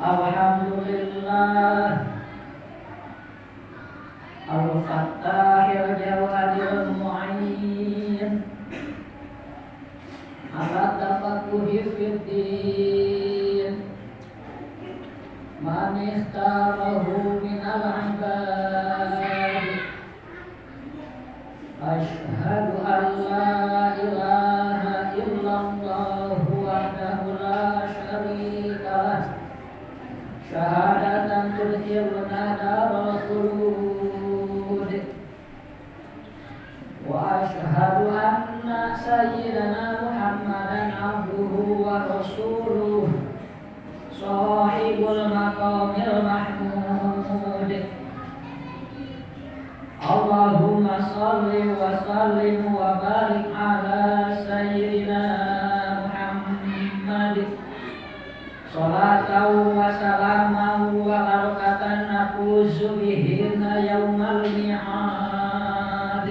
Alhamdulillah Al-Fattahil Jawadil Mu'in ala tafaqquhi fiddin man ikhtarahu minal ibad asyhadu an la ilaha illallah wahdahu la syarika lah syahadatan tudkhiluna daral khulud wa asyhadu anna sayyidana Muhammadan abduhu wa rasuluh sahibul maqamil mahmud Allahumma salli wa sallim wa barik ala sayyidina Muhammad salatan wa salaman wa barakatan nafuzu bihinna yawmal mi'ad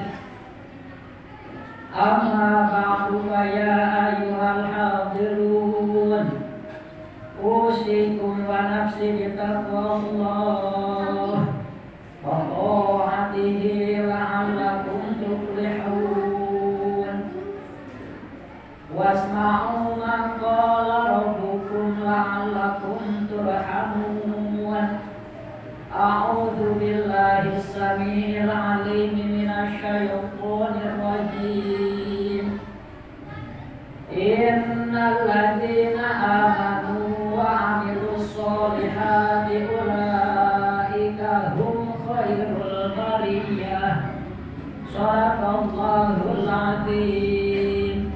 amma ba'du fa ya ayyuhal hadirun usikum wa nafsi bitaqwallah wa ta'atihi la'allakum tuflihun wasma'u ma qala rabbukum la'allakum turhamun a'udzu billahi as-sami'il 'alim minasy syaithanir rajim innal ladzina amanu wa 'amilus sholihati ulaika hum khairul bariyah shadaqallahul 'adzim.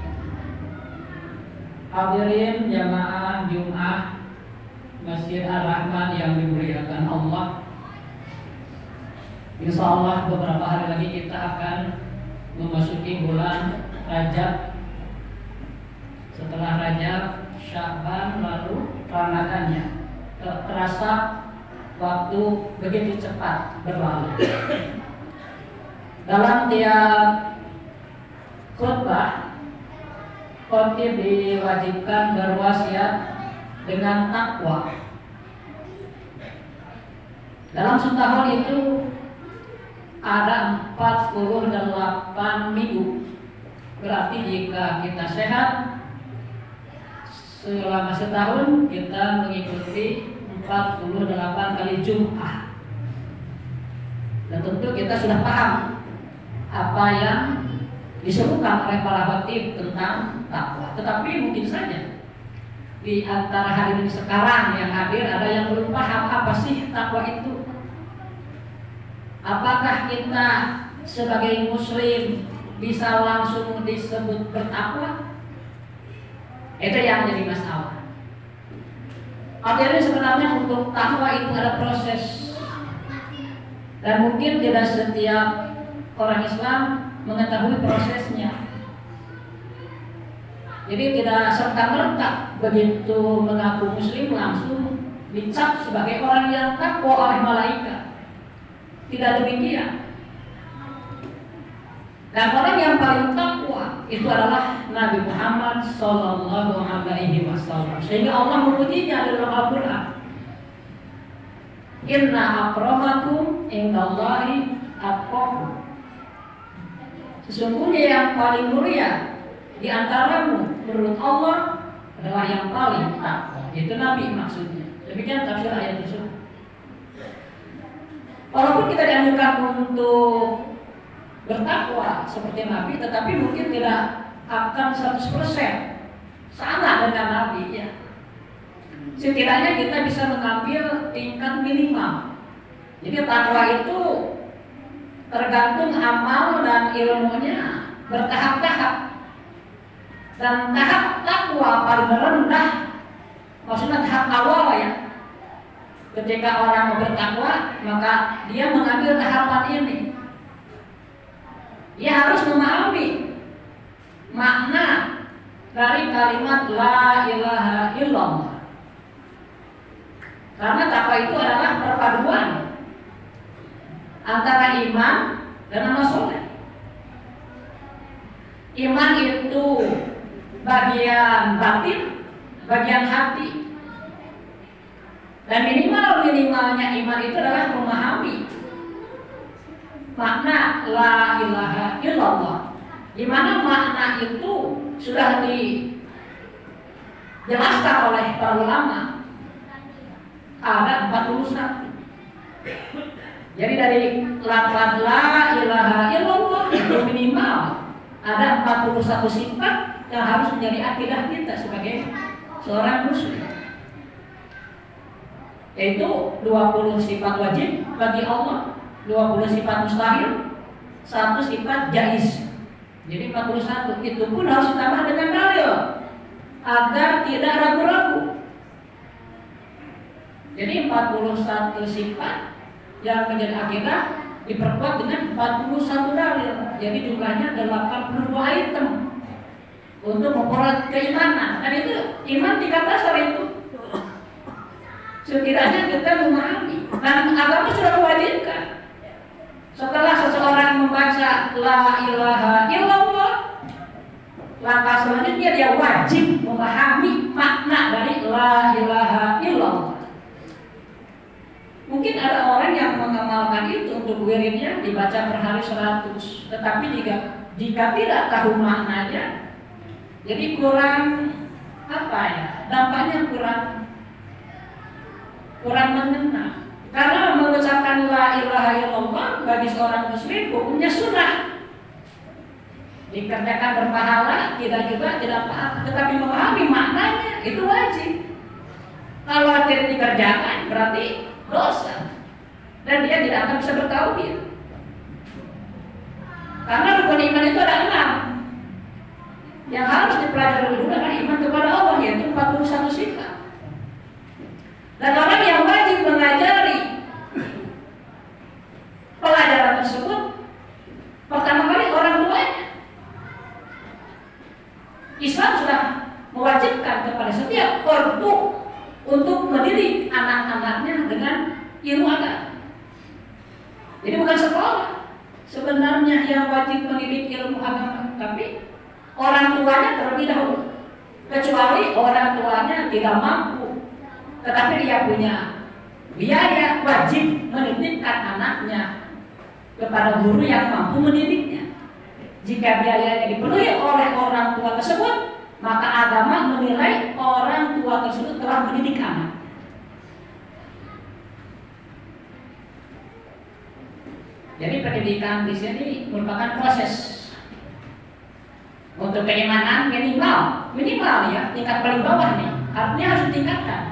Hadirin jamaah Jumat Masjid Ar-Rahman yang dimuliakan Allah, insyaallah beberapa hari lagi kita akan memasuki bulan Rajab. Setelah Rajab, Sya'ban, lalu Ramadannya. Terasa waktu begitu cepat berlalu. Dalam tiap khutbah, khotib diwajibkan berwasiat dengan takwa. Dalam setahun itu ada 48 minggu. Berarti jika kita sehat selama setahun, kita mengikuti 48 kali Jumat. Dan tentu kita sudah paham apa yang disebutkan oleh para khatib tentang takwa. Tetapi mungkin saja di antara hadirin sekarang yang hadir ada yang belum paham apa sih takwa itu. Apakah kita sebagai muslim bisa langsung disebut bertakwa? Itu yang jadi masalah. Artinya sebenarnya untuk takwa itu ada proses, dan mungkin tidak setiap orang Islam mengetahui prosesnya. Jadi tidak serta-merta begitu mengaku muslim langsung dicap sebagai orang yang takwa oleh malaikat. Tidak demikian. Dan orang yang paling takwa itu adalah Nabi Muhammad sallallahu alaihi wasallam. Sehingga Allah memujinya dalam Al-Qur'an. Inna akramakum indallahi atqakum. Sesungguhnya yang paling mulia di antaramu menurut Allah adalah yang paling takwa. Itu Nabi maksudnya. Demikian tafsir ayat tersebut. Walaupun kita dianjurkan untuk bertakwa seperti Nabi, tetapi mungkin tidak akan 100% sama dengan Nabi ya. Setidaknya kita bisa mengambil tingkat minimal. Jadi takwa itu tergantung amal dan ilmunya bertahap-tahap. Dan tahap takwa paling rendah, maksudnya tahap awal ya. Ketika orang mau bertakwa, maka dia mengambil tahapan ini. Dia harus memahami makna dari kalimat la ilaha illallah. Karena takwa itu adalah perpaduan antara iman dan amal soleh. Iman itu bagian batin, bagian hati. Dan minimalnya iman itu adalah memahami makna la ilaha illallah, di mana makna itu sudah dijelaskan oleh para ulama. Ada 41. Jadi dari lafaz la ilaha illallah itu minimal ada 41 sifat yang harus menjadi akidah kita sebagai seorang muslim. Yaitu 20 sifat wajib bagi Allah, 20 sifat mustahil, 1 sifat jaiz. Jadi 41 itu pun harus ditambah dengan dalil agar tidak ragu-ragu. Jadi 41 sifat yang menjadi akidah diperkuat dengan 41 dalil. Jadi jumlahnya 82 item untuk memperoleh keimanan. Dan itu iman tingkat dasar itu. Setidaknya kita memahami dan agama sudah mewajibkan. Setelah seseorang membaca la ilaha illallah, langkah selanjutnya dia wajib memahami makna dari la ilaha illallah. Mungkin ada orang yang mengamalkan itu untuk wiridnya dibaca per hari 100, tetapi jika tidak tahu maknanya, jadi kurang dampaknya kurang mengena. Karena mengucapkan la ilaha illallah bagi seorang muslim hukumnya sunnah, dikerjakan berpahala, tidak apa, tetapi memahami maknanya itu wajib. Kalau tidak dikerjakan berarti dosa dan dia tidak akan bisa bertauhid. Karena rukun iman itu ada 6 yang harus dipelajari dulu adalah iman kepada Allah, yaitu 41 sifat. Dan orang yang wajib mengajari pelajaran tersebut pertama kali orang tuanya. Islam sudah mewajibkan kepada setiap ortu untuk mendidik anak-anaknya dengan ilmu agama. Jadi bukan sekolah sebenarnya yang wajib mendidik ilmu agama, tapi orang tuanya terlebih dahulu. Kecuali orang tuanya tidak mampu, tetapi dia punya biaya, wajib menitipkan anaknya kepada guru yang mampu mendidiknya. Jika biayanya dipenuhi oleh orang tua tersebut, maka agama menilai orang tua tersebut telah mendidik anak. Jadi pendidikan di sini merupakan proses. Untuk keimanan minimal ya, tingkat paling bawah nih, artinya harus ditingkatkan.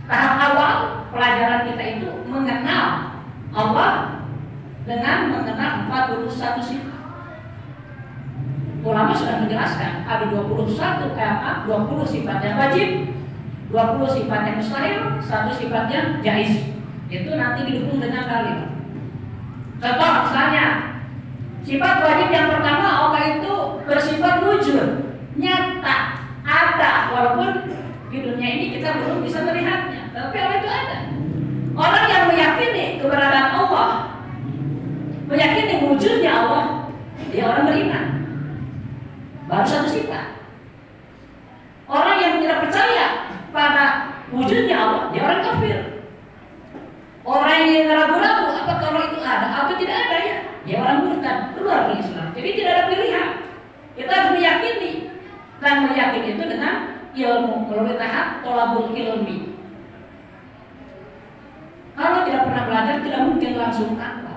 Tahap awal pelajaran kita itu mengenal Allah dengan mengenal 41 sifat. Ulama sudah menjelaskan ada 20 sifat yang wajib, 20 sifat yang mustahil, 1 sifat yang jaiz. Itu nanti didukung dengan dalil. Contoh misalnya sifat wajib yang pertama, Allah itu bersifat wujud, nyata, ada, walaupun di dunia ini kita belum bisa melihatnya, tapi Allah itu ada. Orang yang meyakini keberadaan Allah, meyakini wujudnya Allah, dia orang beriman. Baru 1 sifat. Orang yang tidak percaya pada wujudnya Allah, dia orang kafir. Orang yang ragu-ragu apakah Allah itu ada atau tidak ada, ya dia orang murtad, keluar dari Islam. Jadi tidak ada pilihan. Kita harus meyakini, dan meyakini itu dengan ilmu, melalui tahap tolabul ilmi. Kalau tidak pernah belajar, tidak mungkin langsung tahu.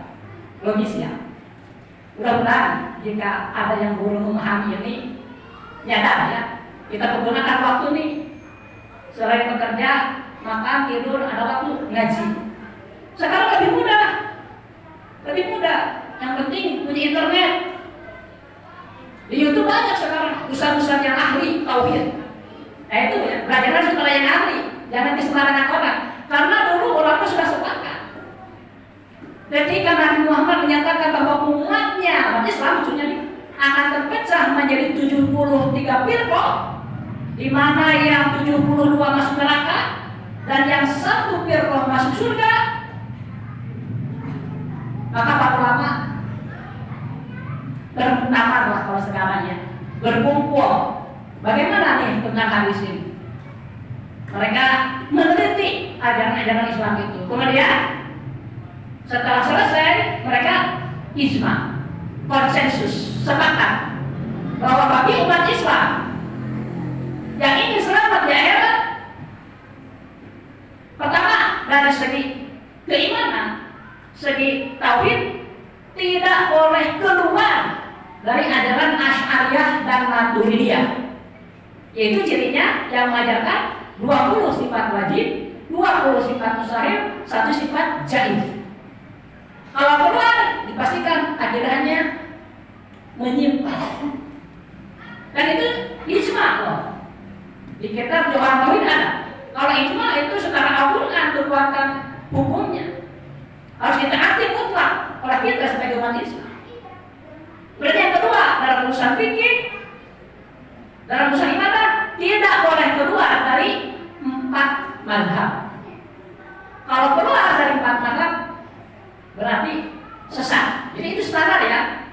Logis ya. Mudah-mudahan jika ada yang belum memahami ini, nyadar ya. Kita menggunakan waktu nih, selain bekerja, makan, tidur, ada waktu ngaji. Sekarang lebih mudah. Yang penting punya internet. Di YouTube banyak sekarang ustaz-ustaz yang ahli tauhid. Nah itu ya, belajarlah setelah yang ahli, jangan disembarangan orang. Karena dulu ulama sudah sepakat. Ketika Nabi Muhammad menyatakan bahwa umatnya, umat Islam maksudnya akan terpecah menjadi 73 firqah, di mana yang 72 masuk neraka dan yang 1 firqah masuk surga. Maka para ulama bermuktamar kalau sekarang ya, berkumpul. Bagaimana nih tentang hadis ini? Mereka meneliti ajaran Islam itu. Kemudian setelah selesai mereka ijma, konsensus, sepakat bahwa bagi umat Islam yang ingin selamat di akhirat, pertama dari segi keimanan, segi tauhid, tidak boleh keluar dari ajaran Asy'ariyah dan Maturidiyah. Yaitu cirinya yang mengajarkan 20 sifat wajib, 20 sifat mustahil, 1 sifat jaiz. Kalau keluar dipastikan akidahnya menyimpang. Dan itu ijma loh. Di kitab Jawahir Tauhid ada. Kalau ijma itu secara Al-Quran kekuatan hukumnya harus ditaati mutlak oleh kita sebagai umat Islam. Berarti yang kedua, dalam urusan fikih, dalam urusan ibadah tidak boleh keluar dari 4 mazhab. Kalau keluar dari 4 mazhab berarti sesat. Jadi itu standar ya.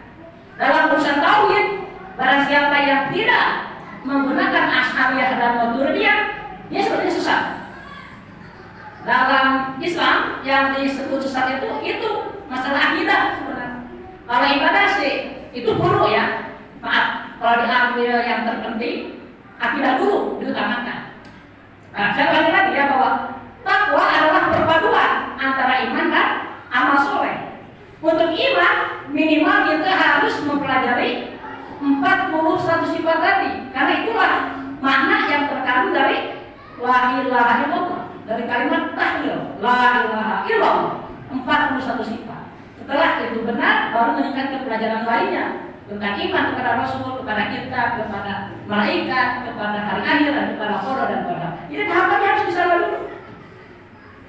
Dalam urusan tauhid, barang siapa yang tidak menggunakan Asy'ariyah dan Maturidiyah, dia sebenarnya sesat. Dalam Islam yang disebut sesat itu masalah akidah sebenarnya. Kalau ibadah sih itu dulu ya. Maaf, kalau diambil yang terpenting, akidah dulu diutamakan. Nah, saya ulangi lagi ya bahwa takwa adalah perpaduan antara iman dan amal soleh. Untuk iman minimal kita harus mempelajari 41 sifat tadi, karena itulah makna yang terkandung dari la ilaha illallah, dari kalimat tahlil la ilaha illallah, 41 sifat. Setelah itu benar, baru meningkat ke pelajaran lainnya tentang iman kepada Rasul, kepada kitab, kepada malaikat, kepada hari akhir, dan kepada qada dan qadar. Ini tahapannya harus bisa dulu.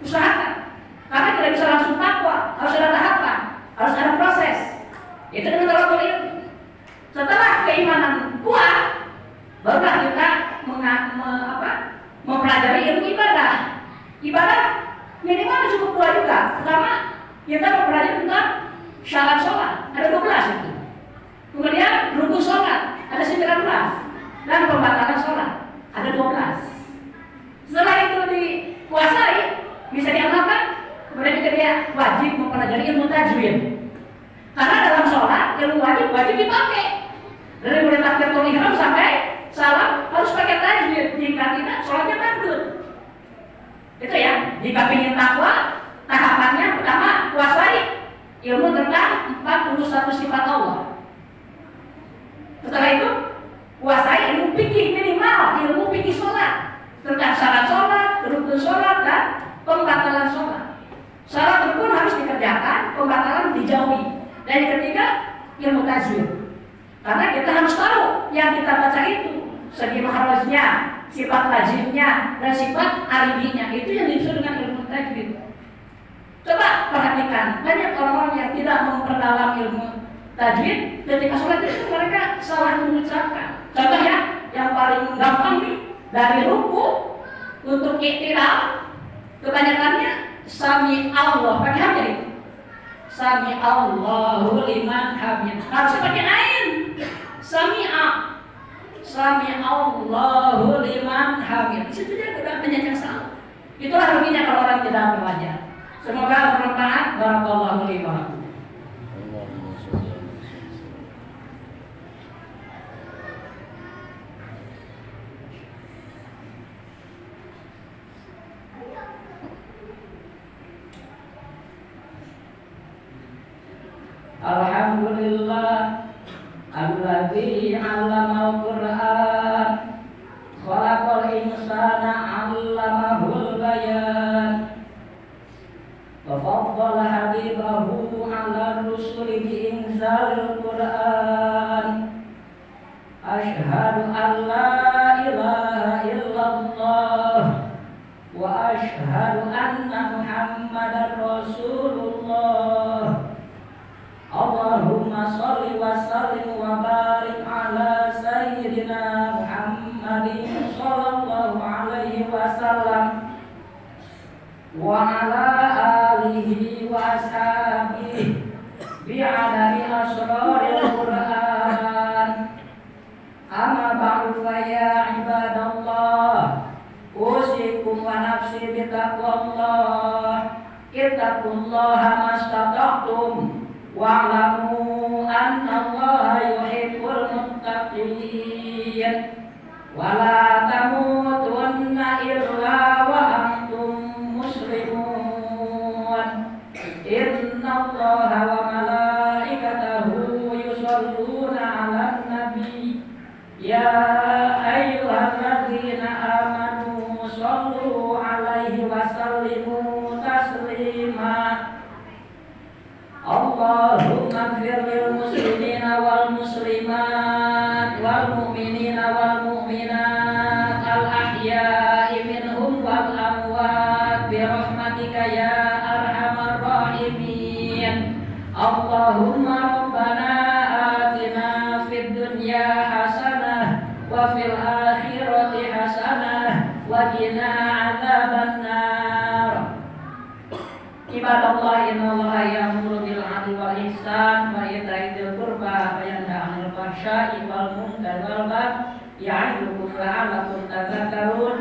Usahakan, karena tidak bisa langsung takwa, harus ada tahapan, harus ada proses. Itu dengan tawakal ilmu. Setelah keimanan kuat, barulah kita mempelajari ilmu ibadah. Ibadah minimal cukup 2 juga. Pertama, kita mempelajari tentang syarat sholat, ada 12 itu. Kemudian rukun sholat, ada 19. Dan pembatalan sholat, ada 12. Setelah itu dikuasai, bisa diamalkan, kemudian dia wajib mempelajari ilmu tajwid. Karena dalam sholat, ilmu wajib dipakai. Dari mulai takbiratul ihram sampai salam harus pakai tajwid. Jika tidak, sholatnya mandut. Itu ya. Jika ingin takwa, tahapannya pertama kuasai ilmu tentang 41 sifat Allah. Setelah itu kuasai ilmu fikih, minimal ilmu fikih sholat, tentang syarat sholat, rukun sholat, dan pembatalan sholat. Syarat rukun harus dikerjakan, pembatalan dijauhi. Dan yang ketiga, ilmu tajwid. Karena kita harus tahu yang kita baca itu segi mahrajnya, sifat lazimnya, dan sifat aribinya. Itu yang dimaksud dengan ilmu tajwid. Coba perhatikan, banyak orang-orang yang tidak memperdalam ilmu tajwid, ketika sholat itu mereka salah mengucapkan. Contoh ya, yang paling gampang nih, dari ruku untuk i'tidal, kebanyakannya sami Allah, pakai hamzah itu. Sami Allahu liman hamid. Harus pakai ain. Sami'a. Sami Allahu liman hamid. Di situ dia sudah banyak yang salah. Itulah ruginya kalau orang tidak belajar. Semoga bermanfaat. Barakallahu li wa lakum. Alhamdulillah alladzi 'allamal Qur'an khalaqal insana 'allamahul bayan wa faddala habibahu 'ala rusuli bi inzalil Qur'an. Asyhadu an la ilaha illallah wa asyhadu anna Muhammadar Rasulullah. Allahumma sholli wa sallim wa barik ala sayyidina Muhammadin sallallahu alaihi wasallam wa ala alihi wa ashabihi bi'adami asraril Qur'an. Amma ba'du fa ya ibadallah, usikum wa nafsi bitaqwallah. fattaqullaha mastata'tum wa'lamu annallaha yuhibbul muttaqin wa la tamutunna illa wa antum muslimun innallaha wa malaikatahu yusholluna 'alan nabi ya ayyuhalladzina amanu shollu 'alaihi wa sallimu taslima Allahumma ighfir lil muslimina wal muslimat wal mu'minina wal mu'minat al ahya'i minhum wal amwat bi rahmatika ya arhamar rahimin Allahumma rabbana atina fid dunya hasanah wa fil akhirati hasanah wa qina adzabannar Ibadallah innallaha ya'muru bil 'adli wal ihsan wa ita'i dzil qurba wa yanha 'anil fahsya'i wal munkari wal baghi ya'idukum la'allakum tadhakkarun